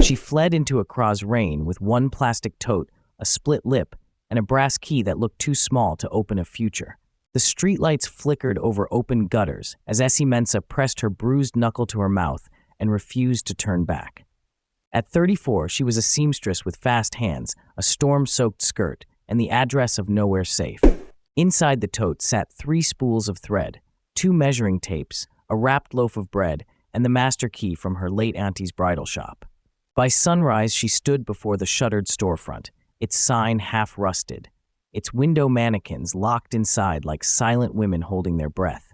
She fled into Accra's rain with one plastic tote, a split lip, and a brass key that looked too small to open a future. The streetlights flickered over open gutters as Esi Mensah pressed her bruised knuckle to her mouth and refused to turn back. At 34, she was a seamstress with fast hands, a storm-soaked skirt, and the address of nowhere safe. Inside the tote sat 3 spools of thread, 2 measuring tapes, a wrapped loaf of bread, and the master key from her late auntie's bridal shop. By sunrise, she stood before the shuttered storefront, its sign half rusted, its window mannequins locked inside like silent women holding their breath.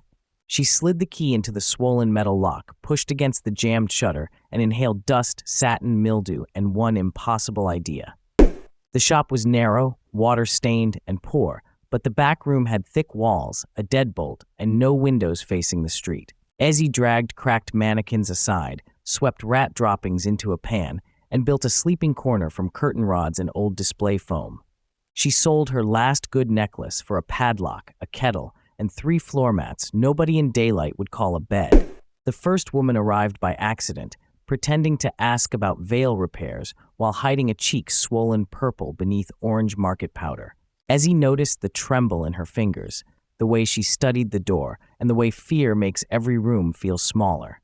She slid the key into the swollen metal lock, pushed against the jammed shutter, and inhaled dust, satin, mildew, and one impossible idea. The shop was narrow, water-stained, and poor, but the back room had thick walls, a deadbolt, and no windows facing the street. Esi dragged cracked mannequins aside, swept rat droppings into a pan, and built a sleeping corner from curtain rods and old display foam. She sold her last good necklace for a padlock, a kettle, and 3 floor mats nobody in daylight would call a bed. The first woman arrived by accident, pretending to ask about veil repairs while hiding a cheek swollen purple beneath orange market powder. Esi noticed the tremble in her fingers, the way she studied the door, and the way fear makes every room feel smaller.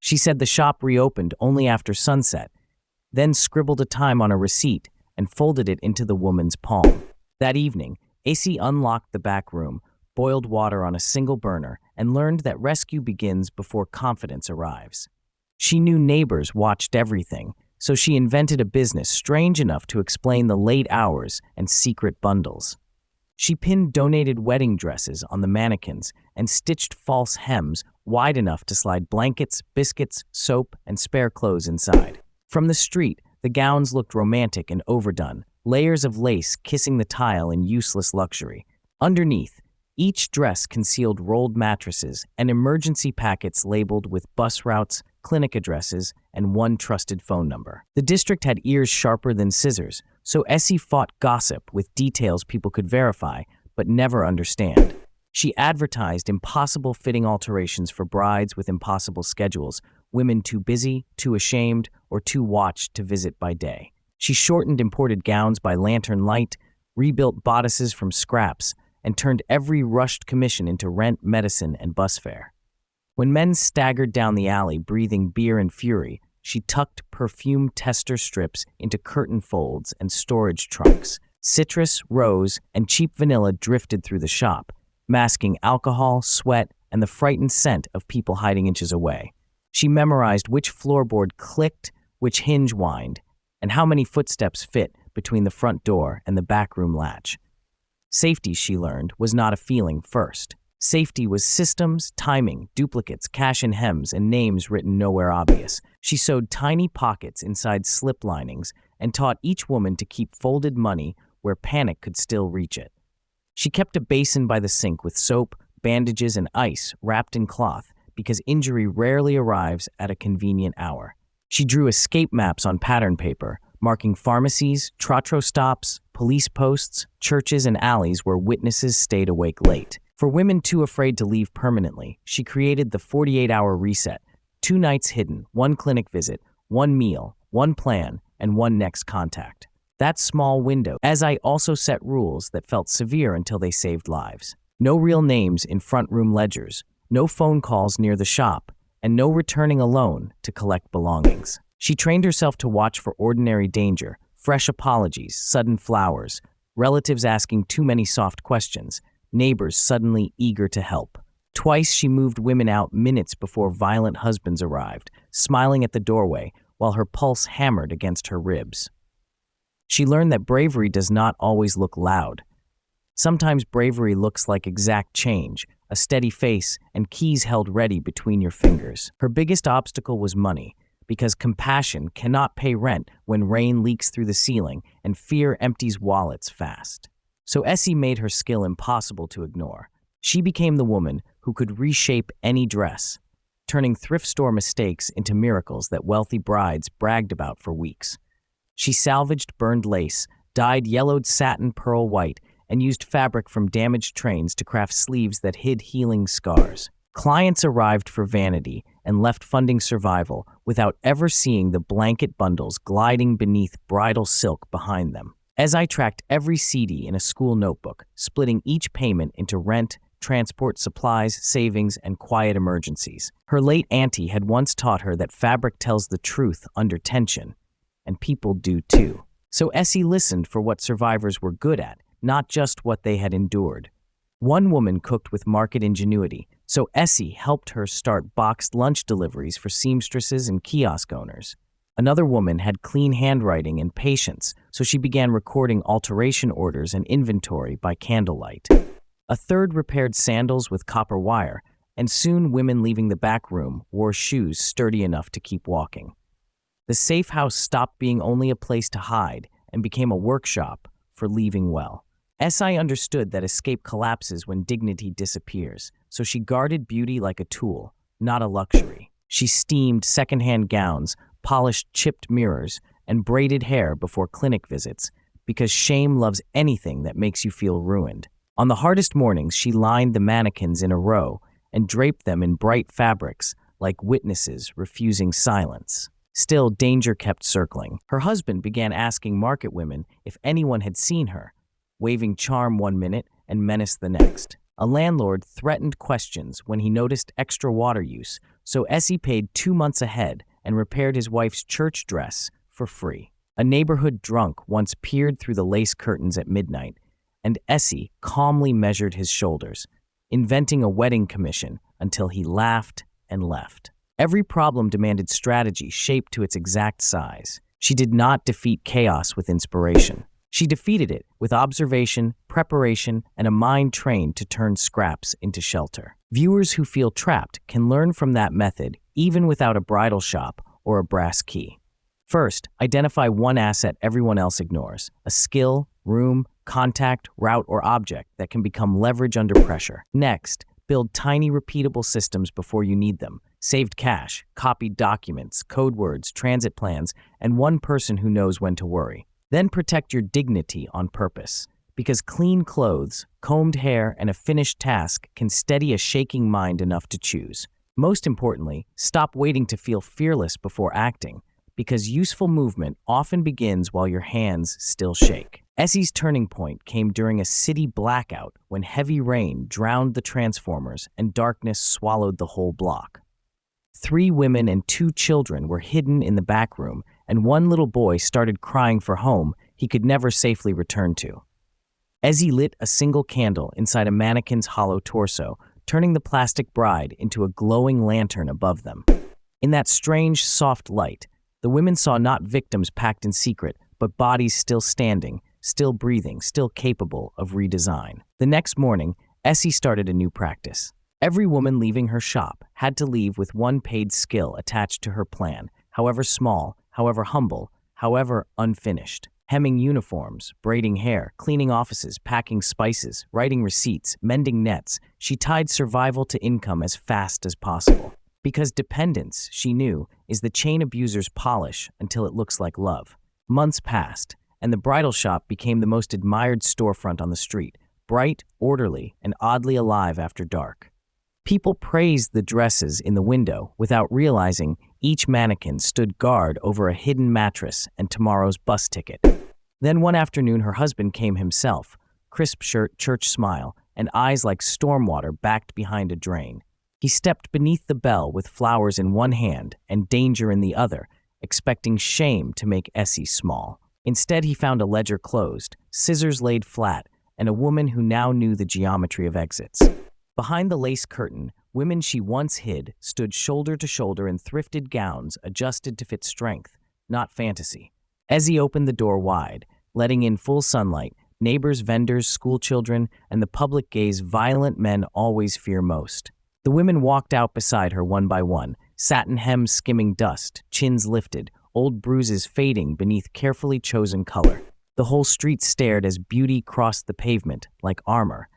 She said the shop reopened only after sunset, then scribbled a time on a receipt and folded it into the woman's palm. That evening, Esi unlocked the back room, boiled water on a single burner, and learned that rescue begins before confidence arrives. She knew neighbors watched everything, so she invented a business strange enough to explain the late hours and secret bundles. She pinned donated wedding dresses on the mannequins and stitched false hems wide enough to slide blankets, biscuits, soap, and spare clothes inside. From the street, the gowns looked romantic and overdone, layers of lace kissing the tile in useless luxury. Underneath, each dress concealed rolled mattresses and emergency packets labeled with bus routes, clinic addresses, and one trusted phone number. The district had ears sharper than scissors, so Esi fought gossip with details people could verify but never understand. She advertised impossible fitting alterations for brides with impossible schedules, women too busy, too ashamed, or too watched to visit by day. She shortened imported gowns by lantern light, rebuilt bodices from scraps, and turned every rushed commission into rent, medicine, and bus fare. When men staggered down the alley breathing beer and fury, she tucked perfume tester strips into curtain folds and storage trunks. Citrus, rose, and cheap vanilla drifted through the shop, masking alcohol, sweat, and the frightened scent of people hiding inches away. She memorized which floorboard clicked, which hinge whined, and how many footsteps fit between the front door and the back room latch. Safety, she learned, was not a feeling first. Safety was systems, timing, duplicates, cash-in hems, and names written nowhere obvious. She sewed tiny pockets inside slip linings and taught each woman to keep folded money where panic could still reach it. She kept a basin by the sink with soap, bandages, and ice wrapped in cloth because injury rarely arrives at a convenient hour. She drew escape maps on pattern paper, marking pharmacies, trotro stops, police posts, churches, and alleys where witnesses stayed awake late. For women too afraid to leave permanently, she created the 48-hour reset, 2 nights hidden, 1 clinic visit, 1 meal, 1 plan, and 1 next contact. That small window, as I also set rules that felt severe until they saved lives. No real names in front room ledgers, no phone calls near the shop, and no returning alone to collect belongings. She trained herself to watch for ordinary danger, fresh apologies, sudden flowers, relatives asking too many soft questions, neighbors suddenly eager to help. Twice she moved women out minutes before violent husbands arrived, smiling at the doorway while her pulse hammered against her ribs. She learned that bravery does not always look loud. Sometimes bravery looks like exact change, a steady face, and keys held ready between your fingers. Her biggest obstacle was money, because compassion cannot pay rent when rain leaks through the ceiling and fear empties wallets fast. So Esi made her skill impossible to ignore. She became the woman who could reshape any dress, turning thrift store mistakes into miracles that wealthy brides bragged about for weeks. She salvaged burned lace, dyed yellowed satin pearl white, and used fabric from damaged trains to craft sleeves that hid healing scars. Clients arrived for vanity, and left funding survival without ever seeing the blanket bundles gliding beneath bridal silk behind them. Esi tracked every CD in a school notebook, splitting each payment into rent, transport, supplies, savings, and quiet emergencies. Her late auntie had once taught her that fabric tells the truth under tension, and people do too. So Esi listened for what survivors were good at, not just what they had endured. One woman cooked with market ingenuity, so Esi helped her start boxed lunch deliveries for seamstresses and kiosk owners. Another woman had clean handwriting and patience, so she began recording alteration orders and inventory by candlelight. A third repaired sandals with copper wire, and soon women leaving the back room wore shoes sturdy enough to keep walking. The safe house stopped being only a place to hide and became a workshop for leaving well. Esi understood that escape collapses when dignity disappears, so she guarded beauty like a tool, not a luxury. She steamed secondhand gowns, polished chipped mirrors, and braided hair before clinic visits, because shame loves anything that makes you feel ruined. On the hardest mornings, she lined the mannequins in a row and draped them in bright fabrics, like witnesses refusing silence. Still, danger kept circling. Her husband began asking market women if anyone had seen her, waving charm one minute and menace the next. A landlord threatened questions when he noticed extra water use, so Esi paid 2 months ahead and repaired his wife's church dress for free. A neighborhood drunk once peered through the lace curtains at midnight, and Esi calmly measured his shoulders, inventing a wedding commission until he laughed and left. Every problem demanded strategy shaped to its exact size. She did not defeat chaos with inspiration. She defeated it with observation, preparation, and a mind trained to turn scraps into shelter. Viewers who feel trapped can learn from that method even without a bridal shop or a brass key. First, identify one asset everyone else ignores: a skill, room, contact, route, or object that can become leverage under pressure. Next, build tiny repeatable systems before you need them: saved cash, copied documents, code words, transit plans, and one person who knows when to worry. Then protect your dignity on purpose, because clean clothes, combed hair, and a finished task can steady a shaking mind enough to choose. Most importantly, stop waiting to feel fearless before acting, because useful movement often begins while your hands still shake. Esi's turning point came during a city blackout when heavy rain drowned the transformers and darkness swallowed the whole block. 3 women and 2 children were hidden in the back room, and one little boy started crying for home he could never safely return to. Esi lit a single candle inside a mannequin's hollow torso, turning the plastic bride into a glowing lantern above them. In that strange, soft light, the women saw not victims packed in secret, but bodies still standing, still breathing, still capable of redesign. The next morning, Esi started a new practice. Every woman leaving her shop had to leave with one paid skill attached to her plan, however small, however humble, however unfinished. Hemming uniforms, braiding hair, cleaning offices, packing spices, writing receipts, mending nets, she tied survival to income as fast as possible. Because dependence, she knew, is the chain abusers polish until it looks like love. Months passed, and the bridal shop became the most admired storefront on the street, bright, orderly, and oddly alive after dark. People praised the dresses in the window without realizing each mannequin stood guard over a hidden mattress and tomorrow's bus ticket. Then one afternoon her husband came himself, crisp shirt, church smile, and eyes like storm water backed behind a drain. He stepped beneath the bell with flowers in one hand and danger in the other, expecting shame to make Esi small. Instead, he found a ledger closed, scissors laid flat, and a woman who now knew the geometry of exits. Behind the lace curtain, women she once hid stood shoulder to shoulder in thrifted gowns adjusted to fit strength, not fantasy. Esi opened the door wide, letting in full sunlight, neighbors, vendors, schoolchildren, and the public gaze violent men always fear most. The women walked out beside her one by one, satin hems skimming dust, chins lifted, old bruises fading beneath carefully chosen color. The whole street stared as beauty crossed the pavement like armor,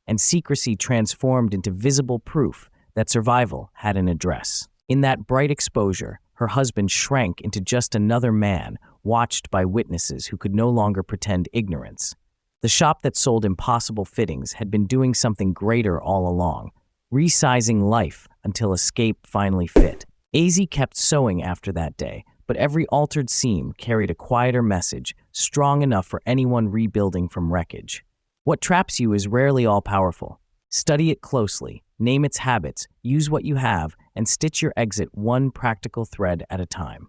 and secrecy transformed into visible proof that survival had an address. In that bright exposure, her husband shrank into just another man, watched by witnesses who could no longer pretend ignorance. The shop that sold impossible fittings had been doing something greater all along, resizing life until escape finally fit. Esi kept sewing after that day, but every altered seam carried a quieter message, strong enough for anyone rebuilding from wreckage. What traps you is rarely all-powerful. Study it closely, name its habits, use what you have, and stitch your exit one practical thread at a time.